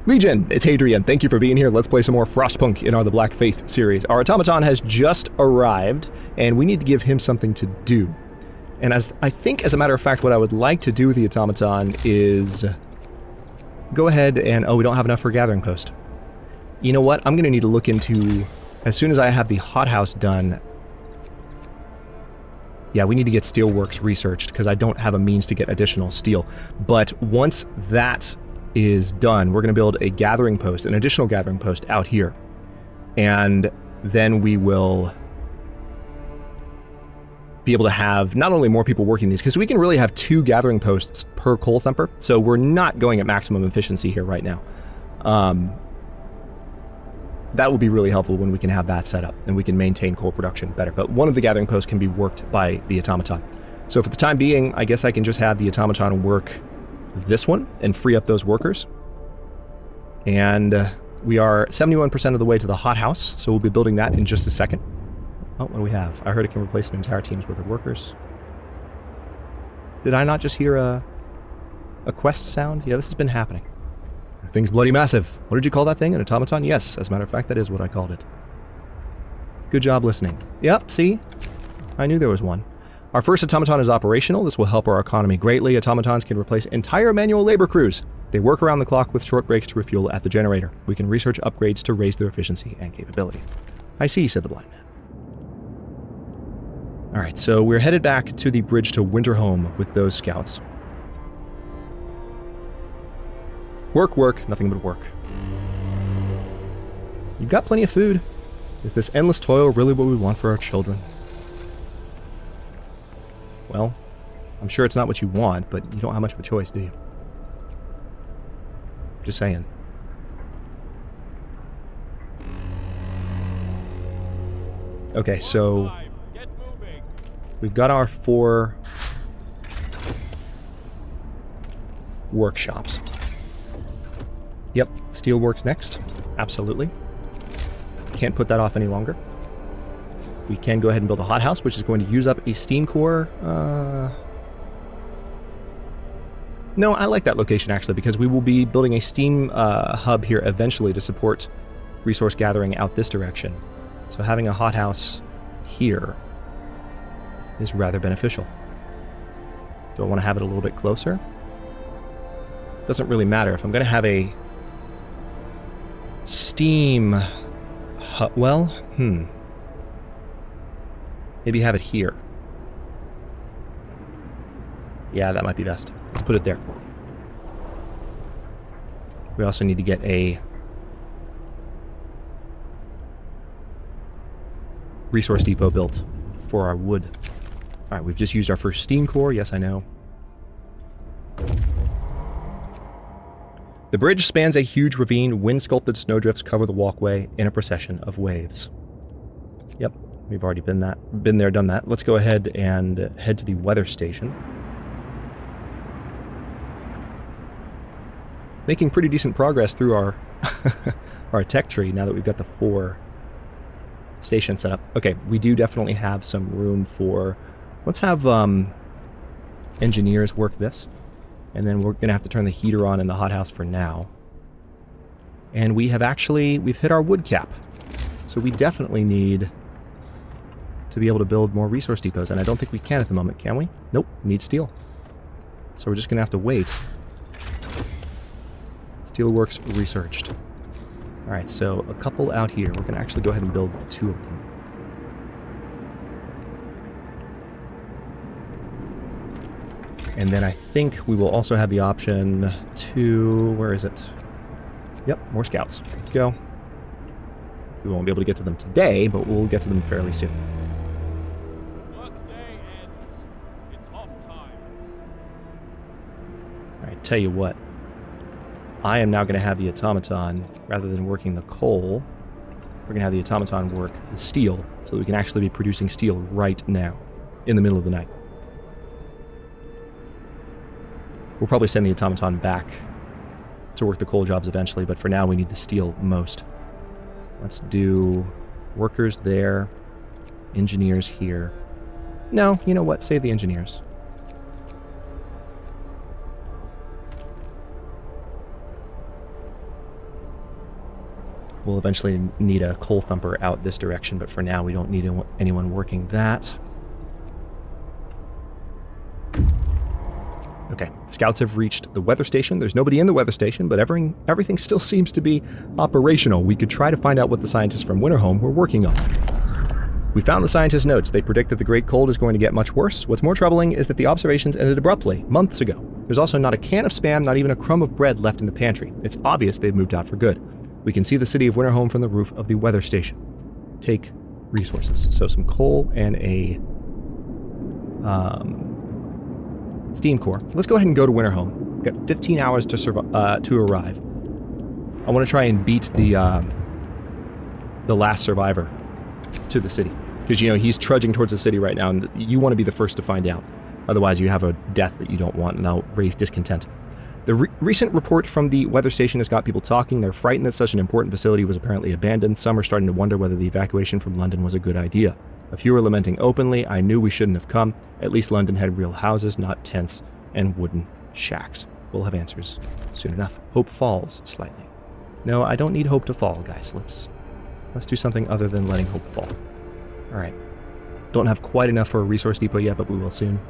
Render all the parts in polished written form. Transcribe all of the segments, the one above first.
Legion, it's Hadrian. Thank you for being here. Let's play some more Frostpunk in our The Black Faith series. Our automaton has just arrived, and we need to give him something to do. And as a matter of fact, what I would like to do with the automaton is go ahead and... Oh, we don't have enough for a gathering post. You know what? I'm going to need to look into... As soon as I have the hothouse done... Yeah, we need to get steelworks researched, because I don't have a means to get additional steel. But once that is done, we're going to build a gathering post, an additional gathering post out here. And then we will be able to have not only more people working these, because we can really have 2 gathering posts per coal thumper, so we're not going at maximum efficiency here right now. That will be really helpful when we can have that set up, and we can maintain coal production better. But one of the gathering posts can be worked by the automaton. So for the time being, I guess I can just have the automaton work this one and free up those workers. And we are 71% of the way to the hothouse, so we'll be building that in just a second. Oh, what do we have? I heard it can replace an entire team's worth of workers. Did I not just hear a quest sound? Yeah, this has been happening. The thing's bloody massive. What did you call that thing? An automaton? Yes, as a matter of fact, that is what I called it. Good job listening. Yep, see? I knew there was one. Our first automaton is operational. This will help our economy greatly. Automatons can replace entire manual labor crews. They work around the clock with short breaks to refuel at the generator. We can research upgrades to raise their efficiency and capability. I see, said the blind man. Alright, so we're headed back to the bridge to Winterhome with those scouts. Work, work, nothing but work. You've got plenty of food. Is this endless toil really what we want for our children? Well, I'm sure it's not what you want, but you don't have much of a choice, do you? Just saying. Okay, so we've got our 4 workshops. Yep, steelworks next. Absolutely. Can't put that off any longer. We can go ahead and build a hothouse, which is going to use up a steam core. No, I like that location, actually, because we will be building a steam hub here eventually to support resource gathering out this direction. So having a hothouse here is rather beneficial. Do I want to have it a little bit closer? Doesn't really matter. If I'm going to have a steam hub... Well, maybe have it here. Yeah, that might be best. Let's put it there. We also need to get a resource depot built for our wood. Alright, we've just used our first steam core. Yes, I know. The bridge spans a huge ravine. Wind-sculpted snowdrifts cover the walkway in a procession of waves. Yep, we've already been there, done that. Let's go ahead and head to the weather station. Making pretty decent progress through our our tech tree now that we've got the 4 stations set up. Okay, we do definitely have some room for... Let's have engineers work this. And then we're going to have to turn the heater on in the hothouse for now. And we've hit our wood cap. So we definitely need to be able to build more resource depots. And I don't think we can at the moment, can we? Nope, need steel. So we're just going to have to wait. Steelworks researched. Alright, so a couple out here. We're going to actually go ahead and build 2 of them. And then I think we will also have the option to... Where is it? Yep, more scouts. There we go. We won't be able to get to them today, but we'll get to them fairly soon. Workday ends. It's off time. Alright, tell you what. I am now going to have the automaton, rather than working the coal, we're going to have the automaton work the steel, so that we can actually be producing steel right now, in the middle of the night. We'll probably send the automaton back to work the coal jobs eventually, but for now we need the steel most. Let's do workers there, engineers here. No, you know what? Save the engineers. We'll eventually need a coal thumper out this direction, but for now we don't need anyone working that. Okay, scouts have reached the weather station. There's nobody in the weather station, but everything still seems to be operational. We could try to find out what the scientists from Winterhome were working on. We found the scientists' notes. They predict that the Great Cold is going to get much worse. What's more troubling is that the observations ended abruptly, months ago. There's also not a can of Spam, not even a crumb of bread left in the pantry. It's obvious they've moved out for good. We can see the city of Winterhome from the roof of the weather station. Take resources. So some coal and a steam core. Let's go ahead and go to Winterhome. We've got 15 hours to arrive. I want to try and beat the last survivor to the city. Because, you know, he's trudging towards the city right now, and you want to be the first to find out. Otherwise, you have a death that you don't want, and that'll raise discontent. The recent report from the weather station has got people talking. They're frightened that such an important facility was apparently abandoned. Some are starting to wonder whether the evacuation from London was a good idea. A few are lamenting openly. I knew we shouldn't have come. At least London had real houses, not tents and wooden shacks. We'll have answers soon enough. Hope falls slightly. No, I don't need hope to fall, guys. Let's do something other than letting hope fall. All right. Don't have quite enough for a resource depot yet, but we will soon.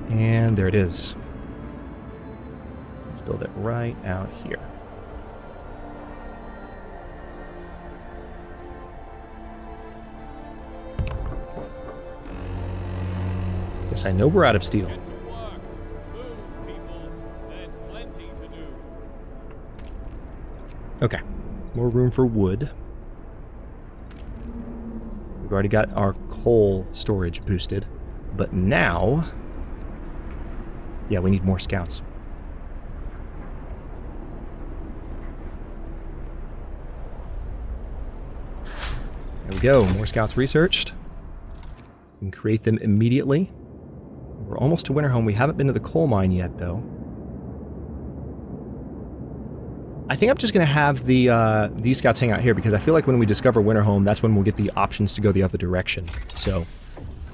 And there it is. Let's build it right out here. Guess I know we're out of steel. Get to work. Move, people. There's plenty to do. Okay. More room for wood. We've already got our coal storage boosted. But now... yeah, we need more scouts. There we go. More scouts researched. We can create them immediately. We're almost to Winterhome. We haven't been to the coal mine yet, though. I think I'm just going to have these scouts hang out here, because I feel like when we discover Winterhome, that's when we'll get the options to go the other direction. So,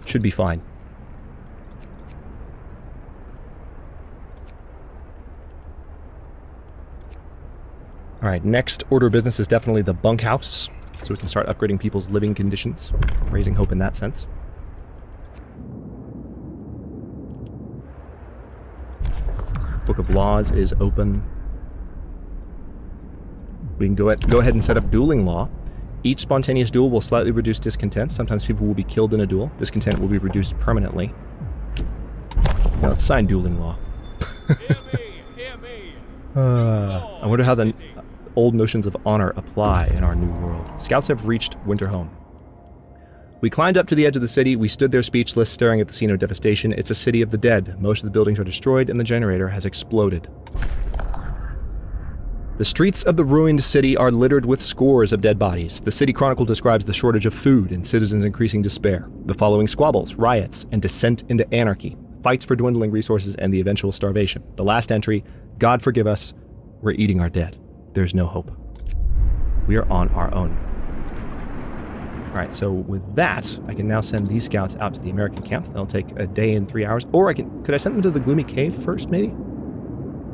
should be fine. Alright, next order of business is definitely the bunkhouse, so we can start upgrading people's living conditions, raising hope in that sense. Book of Laws is open. We can go ahead and set up dueling law. Each spontaneous duel will slightly reduce discontent. Sometimes people will be killed in a duel. Discontent will be reduced permanently. Now let's sign dueling law. Hear me. I wonder how the old notions of honor apply in our new world. Scouts have reached Winterhome. We climbed up to the edge of the city. We stood there speechless, staring at the scene of devastation. It's a city of the dead. Most of the buildings are destroyed, and the generator has exploded. The streets of the ruined city are littered with scores of dead bodies. The City Chronicle describes the shortage of food and citizens' increasing despair. The following squabbles, riots, and descent into anarchy. Fights for dwindling resources and the eventual starvation. The last entry, God forgive us, we're eating our dead. There's no hope. We are on our own. Alright, so with that, I can now send these scouts out to the American camp. They'll take a day and 3 hours. Or could I send them to the Gloomy Cave first, maybe?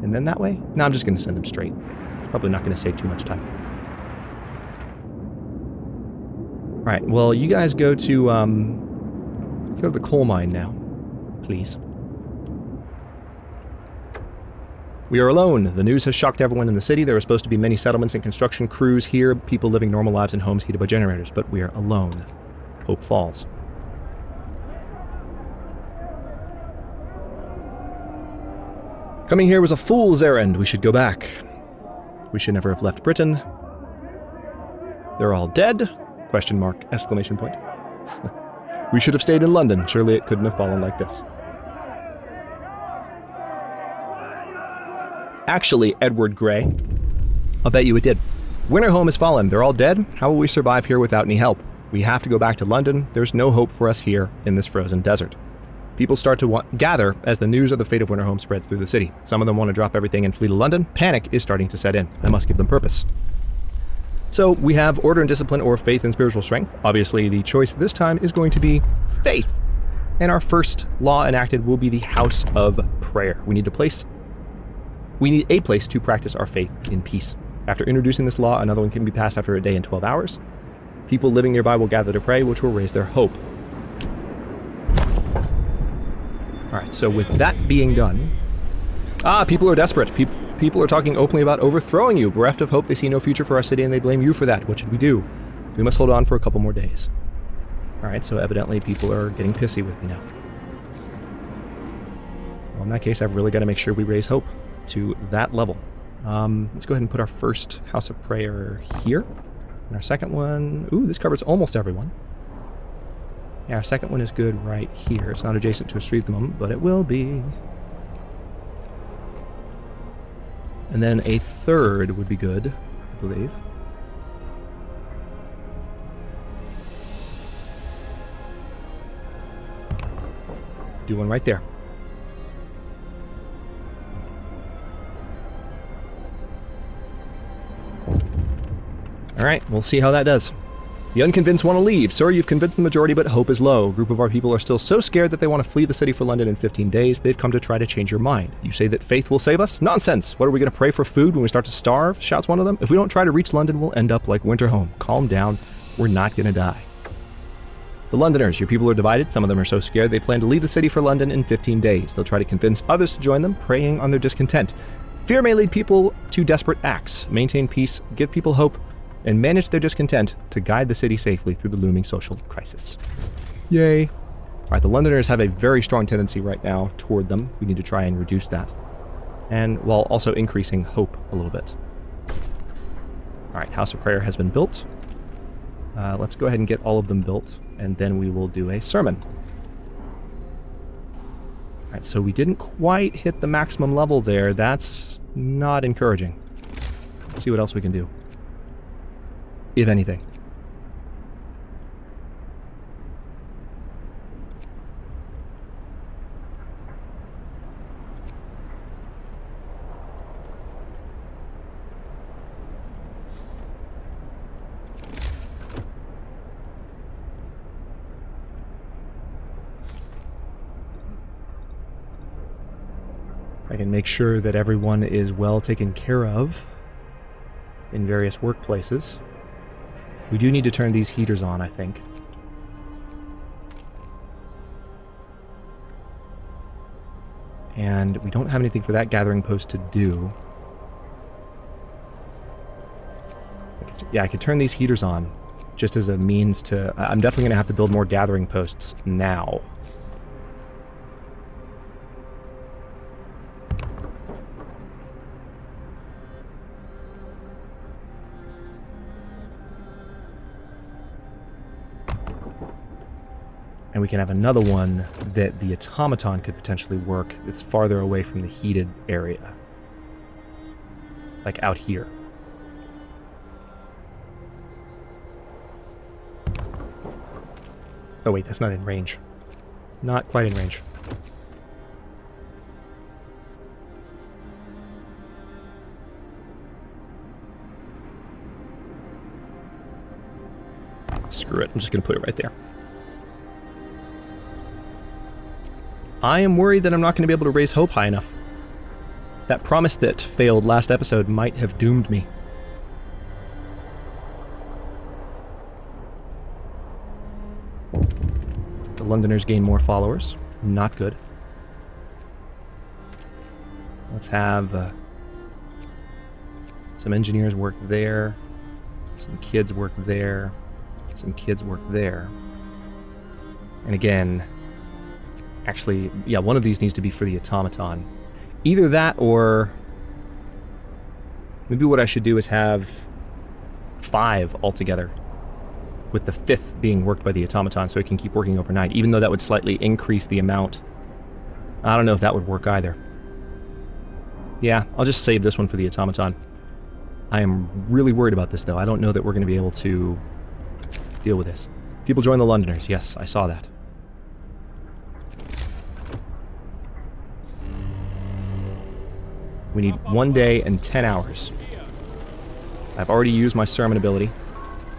And then that way? No, I'm just going to send them straight. It's probably not going to save too much time. Alright, well, you guys go to the coal mine now, please. We are alone. The news has shocked everyone in the city. There are supposed to be many settlements and construction crews here, people living normal lives in homes heated by generators, but we are alone. Hope falls. Coming here was a fool's errand. We should go back. We should never have left Britain. They're all dead? Question mark, exclamation point. We should have stayed in London. Surely it couldn't have fallen like this. Actually, Edward Grey, I'll bet you it did. Winterhome has fallen. They're all dead. How will we survive here without any help? We have to go back to London. There's no hope for us here in this frozen desert. People start to gather as the news of the fate of Winterhome spreads through the city. Some of them want to drop everything and flee to London. Panic is starting to set in. I must give them purpose. So we have order and discipline or faith and spiritual strength. Obviously, the choice this time is going to be faith. And our first law enacted will be the House of Prayer. We need to place We need a place to practice our faith in peace. After introducing this law, another one can be passed after a day and 12 hours. People living nearby will gather to pray, which will raise their hope. Alright, so with that being done... people are desperate. People are talking openly about overthrowing you. Bereft of hope, they see no future for our city and they blame you for that. What should we do? We must hold on for a couple more days. Alright, so evidently people are getting pissy with me now. Well, in that case, I've really got to make sure we raise hope to that level. Let's go ahead and put our first house of prayer here. And our second one... Ooh, this covers almost everyone. Yeah, our second one is good right here. It's not adjacent to a street at the moment, but it will be. And then a third would be good, I believe. Do one right there. Alright, we'll see how that does. The unconvinced want to leave. Sir, you've convinced the majority, but hope is low. A group of our people are still so scared that they want to flee the city for London in 15 days. They've come to try to change your mind. You say that faith will save us? Nonsense! What, are we going to pray for food when we start to starve? Shouts one of them. If we don't try to reach London, we'll end up like Winterhome. Calm down. We're not going to die. The Londoners, your people are divided. Some of them are so scared they plan to leave the city for London in 15 days. They'll try to convince others to join them, preying on their discontent. Fear may lead people to desperate acts. Maintain peace, give people hope, and manage their discontent to guide the city safely through the looming social crisis. Yay. Alright, the Londoners have a very strong tendency right now toward them. We need to try and reduce that. And while also increasing hope a little bit. Alright, House of Prayer has been built. Let's go ahead and get all of them built, and then we will do a sermon. Alright, so we didn't quite hit the maximum level there. That's not encouraging. Let's see what else we can do. If anything. I can make sure that everyone is well taken care of in various workplaces. We do need to turn these heaters on, I think. And we don't have anything for that gathering post to do. I could turn these heaters on, just as a means to... I'm definitely going to have to build more gathering posts now. And we can have another one that the Automaton could potentially work that's farther away from the heated area. Like out here. Oh wait, that's not in range. Not quite in range. Screw it, I'm just going to put it right there. I am worried that I'm not going to be able to raise hope high enough. That promise that failed last episode might have doomed me. The Londoners gain more followers. Not good. Let's have some engineers work there. Some kids work there. Some kids work there. And again... Actually, yeah, one of these needs to be for the Automaton. Either that or... Maybe what I should do is have 5 altogether. With the 5th being worked by the Automaton so it can keep working overnight. Even though that would slightly increase the amount. I don't know if that would work either. Yeah, I'll just save this one for the Automaton. I am really worried about this though. I don't know that we're going to be able to deal with this. People join the Londoners. Yes, I saw that. We need 1 day and 10 hours. I've already used my sermon ability.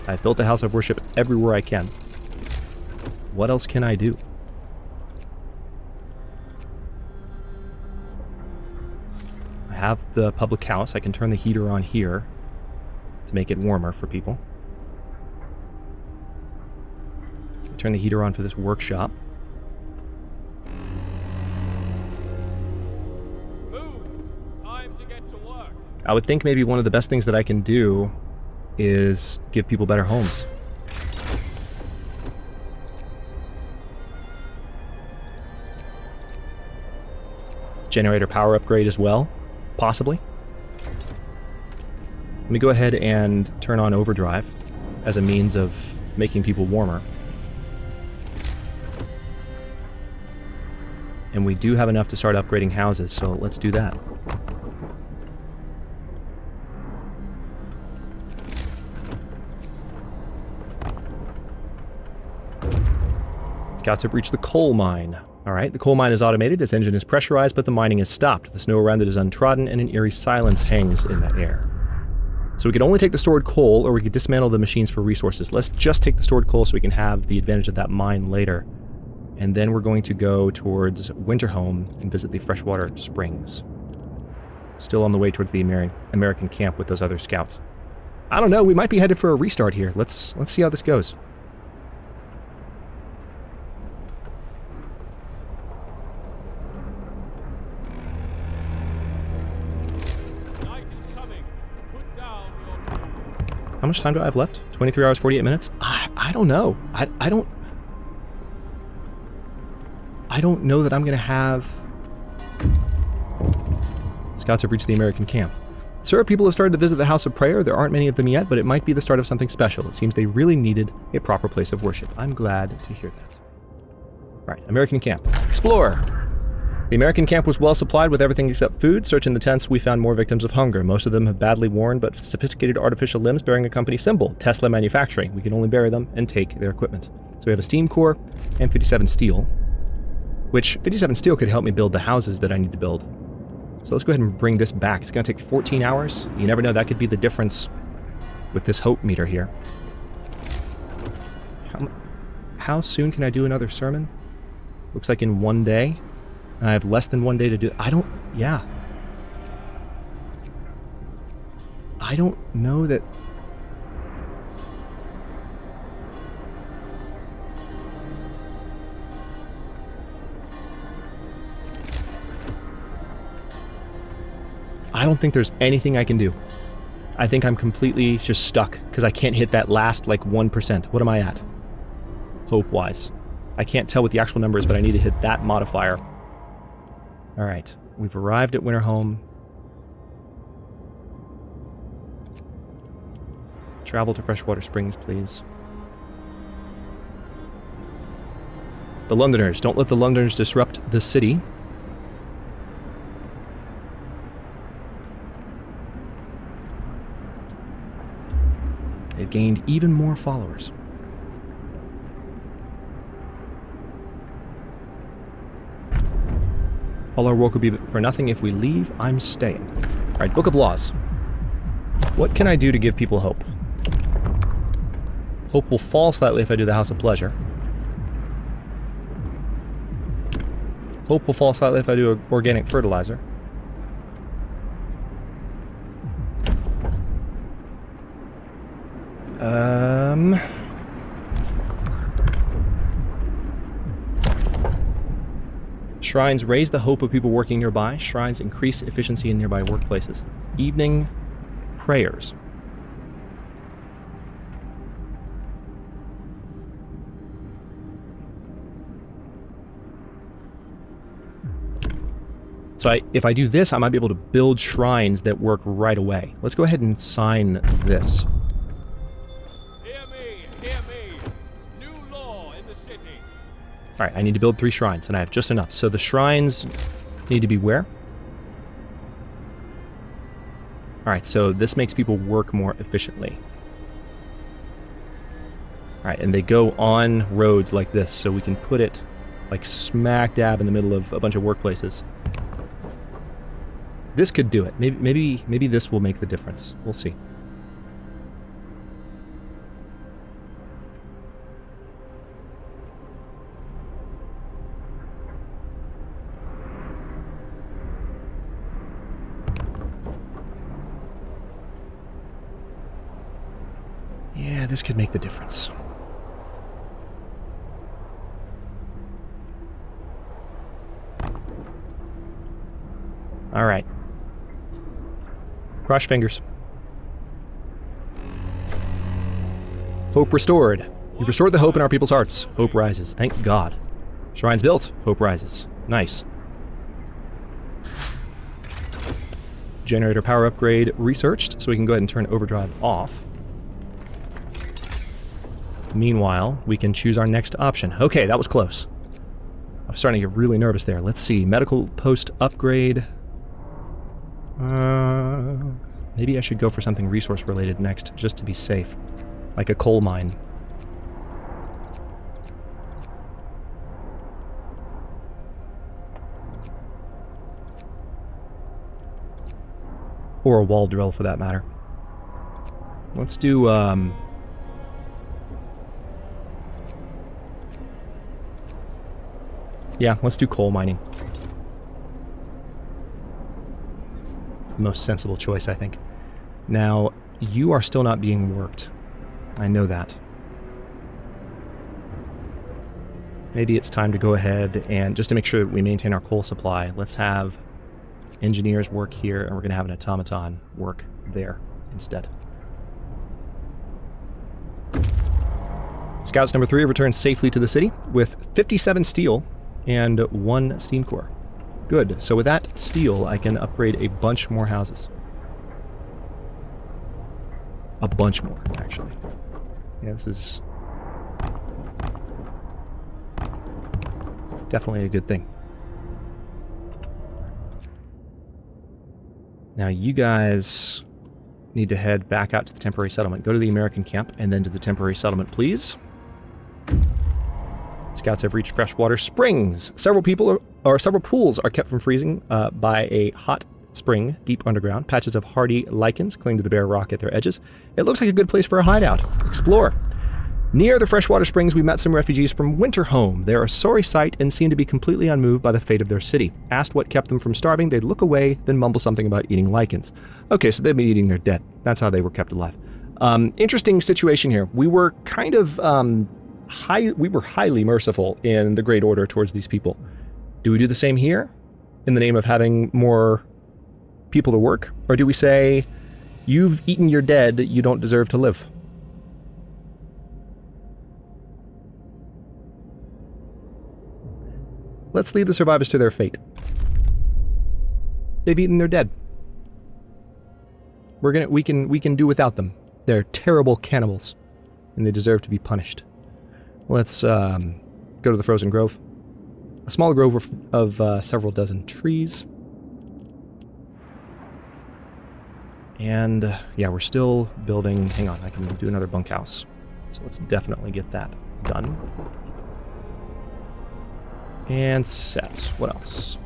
I've built a house of worship everywhere I can. What else can I do? I have the public house. I can turn the heater on here to make it warmer for people. Turn the heater on for this workshop. Move! Time to get to work. I would think maybe one of the best things that I can do is give people better homes. Generator power upgrade as well, possibly. Let me go ahead and turn on overdrive as a means of making people warmer. And we do have enough to start upgrading houses, so let's do that. Scouts have reached the coal mine. Alright, the coal mine is automated, its engine is pressurized, but the mining is stopped. The snow around it is untrodden, and an eerie silence hangs in the air. So we could only take the stored coal, or we could dismantle the machines for resources. Let's just take the stored coal so we can have the advantage of that mine later. And then we're going to go towards Winterhome and visit the Freshwater Springs. Still on the way towards the American camp with those other scouts. I don't know, we might be headed for a restart here. Let's see how this goes. How much time do I have left? 23 hours, 48 minutes? I don't know. I don't know that I'm going to have... Scouts have reached the American camp. Sir, people have started to visit the House of Prayer. There aren't many of them yet, but it might be the start of something special. It seems they really needed a proper place of worship. I'm glad to hear that. Right, American camp. Explore! The American camp was well supplied with everything except food. Searching the tents, we found more victims of hunger. Most of them have badly worn but sophisticated artificial limbs bearing a company symbol, Tesla Manufacturing. We can only bury them and take their equipment. So we have a steam core and 57 steel, which 57 steel could help me build the houses that I need to build. So let's go ahead and bring this back. It's going to take 14 hours. You never know, that could be the difference with this hope meter here. How soon can I do another sermon? Looks like in 1 day. And I have less than 1 day to do it. I don't know that... I don't think there's anything I can do. I think I'm completely just stuck because I can't hit that last, like, 1%. What am I at? Hope-wise. I can't tell what the actual number is, but I need to hit that modifier. Alright, we've arrived at Winterhome. Travel to Freshwater Springs, please. The Londoners. Don't let the Londoners disrupt the city. They've gained even more followers. All our work will be for nothing if we leave. I'm staying. Alright, Book of Laws. What can I do to give people hope? Hope will fall slightly if I do the House of Pleasure. Hope will fall slightly if I do organic fertilizer. Shrines raise the hope of people working nearby. Shrines increase efficiency in nearby workplaces. Evening prayers. So if I do this, I might be able to build shrines that work right away. Let's go ahead and sign this. Hear me. New law in the city. Alright, I need to build 3 shrines, and I have just enough. So the shrines need to be where? Alright, so this makes people work more efficiently. Alright, and they go on roads like this, so we can put it like smack dab in the middle of a bunch of workplaces. This could do it. Maybe this will make the difference. We'll see. this could make the difference. All right. Cross fingers. Hope restored. You've restored the hope in our people's hearts. Hope rises. Thank God. Shrines built. Hope rises. Nice. Generator power upgrade researched, so we can go ahead and turn overdrive off. Meanwhile, we can choose our next option. Okay, that was close. I'm starting to get really nervous there. Let's see. Medical post upgrade. Maybe I should go for something resource related next, just to be safe. Like a coal mine. Or a wall drill, for that matter. Let's do, yeah, let's do coal mining. It's the most sensible choice, I think. Now, you are still not being worked. I know that. Maybe it's time to go ahead and, just to make sure that we maintain our coal supply, let's have engineers work here, and we're going to have an automaton work there instead. Scouts number 3 returns safely to the city with 57 steel and 1 steam core. Good. So with that steel, I can upgrade a bunch more houses. A bunch more, actually. Yeah, this is definitely a good thing. Now you guys need to head back out to the temporary settlement. Go to the American camp and then to the temporary settlement, please. Scouts have reached Freshwater Springs. Several pools are kept from freezing by a hot spring deep underground. Patches of hardy lichens cling to the bare rock at their edges. It looks like a good place for a hideout. Explore. Near the Freshwater Springs, we met some refugees from Winterhome. They're a sorry sight and seem to be completely unmoved by the fate of their city. Asked what kept them from starving, they'd look away, then mumble something about eating lichens. Okay, so they've been eating their dead. That's how they were kept alive. Interesting situation here. We were kind of we were highly merciful in the Great Order towards these people. Do we do the same here in the name of having more people to work? Or do we say, you've eaten your dead, you don't deserve to live? Let's leave the survivors to their fate. They've eaten their dead. We can do without them. They're terrible cannibals, and they deserve to be punished. Let's go to the Frozen Grove. A small grove of several dozen trees. And yeah, we're still building. Hang on, I can do another bunkhouse. So let's definitely get that done. And set. What else?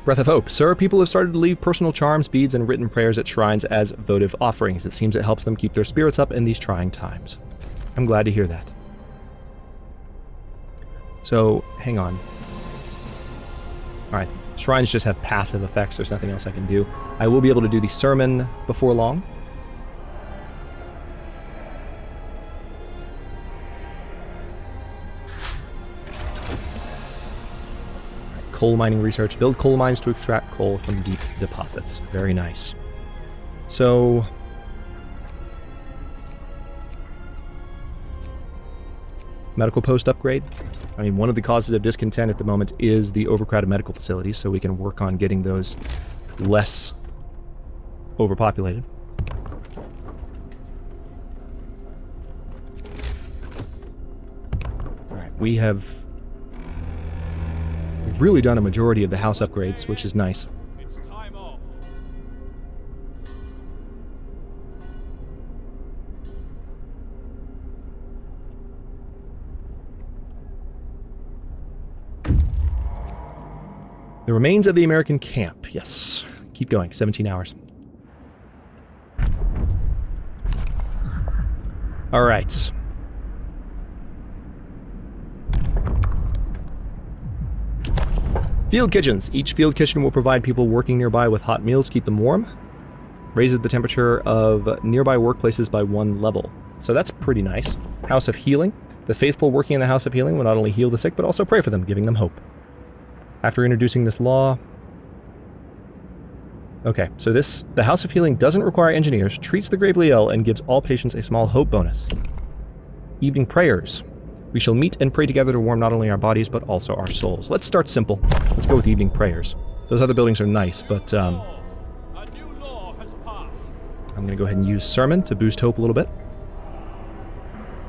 Breath of Hope. Sir, people have started to leave personal charms, beads, and written prayers at shrines as votive offerings. It seems it helps them keep their spirits up in these trying times. I'm glad to hear that. So, hang on. Alright, shrines just have passive effects. There's nothing else I can do. I will be able to do the sermon before long. Coal mining research. Build coal mines to extract coal from deep deposits. Very nice. So, medical post upgrade. I mean, one of the causes of discontent at the moment is the overcrowded medical facilities, so we can work on getting those less overpopulated. Alright, we've really done a majority of the house upgrades, which is nice. It's time off. The remains of the American camp. Yes. Keep going. 17 hours. All right. Field kitchens. Each field kitchen will provide people working nearby with hot meals, keep them warm. Raises the temperature of nearby workplaces by 1 level. So that's pretty nice. House of Healing. The faithful working in the House of Healing will not only heal the sick, but also pray for them, giving them hope. After introducing this law... Okay, so the House of Healing doesn't require engineers, treats the gravely ill, and gives all patients a small hope bonus. Evening prayers. We shall meet and pray together to warm not only our bodies, but also our souls. Let's start simple. Let's go with evening prayers. Those other buildings are nice, but A new law has passed. I'm going to go ahead and use sermon to boost hope a little bit.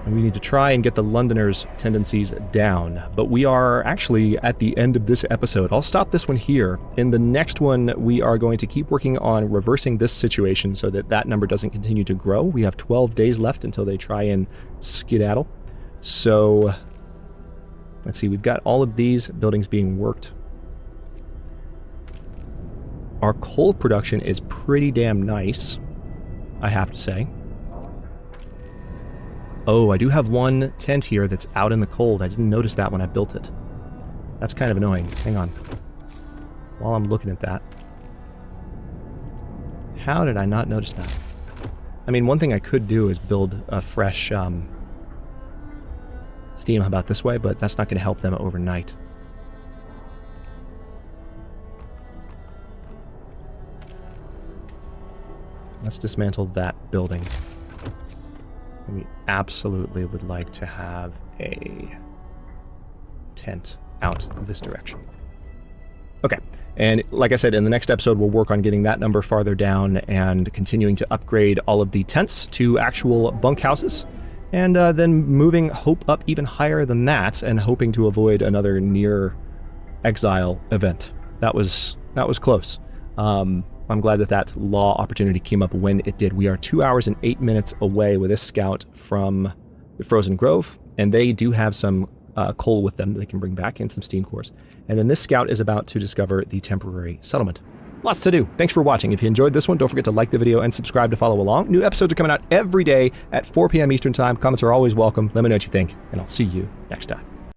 And we need to try and get the Londoners' tendencies down. But we are actually at the end of this episode. I'll stop this one here. In the next one, we are going to keep working on reversing this situation so that that number doesn't continue to grow. We have 12 days left until they try and skedaddle. So, let's see, we've got all of these buildings being worked. Our coal production is pretty damn nice, I have to say. Oh, I do have one tent here that's out in the cold. I didn't notice that when I built it. That's kind of annoying. Hang on. While I'm looking at that. How did I not notice that? I mean, one thing I could do is build a fresh steam hub out this way, but that's not going to help them overnight. Let's dismantle that building. We absolutely would like to have a tent out this direction. Okay, and like I said, in the next episode, we'll work on getting that number farther down and continuing to upgrade all of the tents to actual bunkhouses, and then moving hope up even higher than that and hoping to avoid another near exile event. That was close. I'm glad that that law opportunity came up when it did. We are 2 hours and 8 minutes away with this scout from the Frozen Grove, and they do have some coal with them that they can bring back and some steam cores. And then this scout is about to discover the temporary settlement. Lots to do. Thanks for watching. If you enjoyed this one, don't forget to like the video and subscribe to follow along. New episodes are coming out every day at 4 p.m. Eastern Time. Comments are always welcome. Let me know what you think, and I'll see you next time.